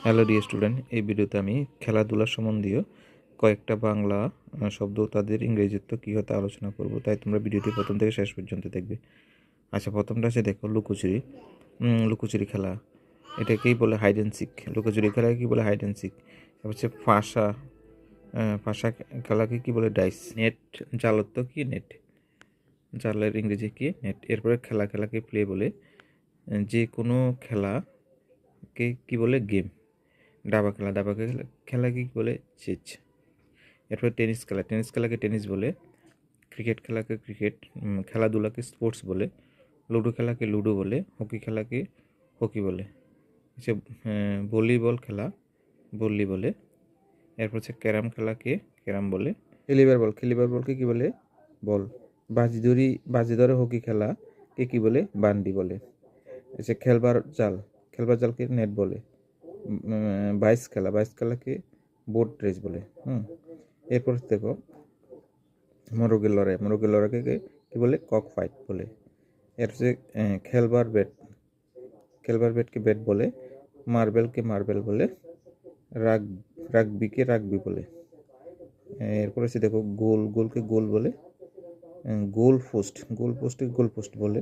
Hello dear student, এই ভিডিওতে আমি খেলাধুলা সম্বন্ধীয় কয়েকটা বাংলা শব্দ তাদের ইংরেজিত্ব কী হতে আলোচনা করব, তাই তোমরা ভিডিওটি প্রথম থেকে শেষ পর্যন্ত দেখবে। আচ্ছা, প্রথমটা আছে দেখো লুকোচুরি। লুকোচুরি খেলা, এটাকেই বলে হাইড অ্যান্ড সিক। লুকোচুরি খেলাকে কী বলে? Hide and seek. তারপর হচ্ছে ফাঁসা। ফাঁসা খেলাকে কী বলে? ডাইস। নেট, জালত্ব কি? নেট। জালের ইংরেজি কি? নেট। এরপরে খেলাকে প্লে বলে। যে কোনো খেলাকে কী বলে? গেম। দাবা খেলাকে কী বলে? চেস। এরপরে টেনিস খেলাকে টেনিস বলে। ক্রিকেট খেলাকে ক্রিকেট। খেলাধুলাকে স্পোর্টস বলে। লুডো খেলাকে লুডো বলে। হকি খেলাকে হকি বলে। হচ্ছে ভলিবল খেলা ভলি বলে। এরপর হচ্ছে ক্যারাম খেলাকে ক্যারাম বলে। খেলিবার বলকে কী বলে? বল। বাজি ধরে হকি খেলাকে কী বলে? বান্ডি বলে। হচ্ছে খেলবার জালকে নেট বলে। বাইস খেলাকে বোট রেস বলে। এরপর দেখো মোরগের লড়াইকে কী বলে? কক ফাইট বলে। এর হচ্ছে খেলবার ব্যাটকে ব্যাট বলে। মার্বেলকে মার্বেল বলে। রাগবিকে রাগবি বলে। এরপর হচ্ছে দেখো গোলকে গোল বলে। গোল পোস্টকে গোল পোস্ট বলে।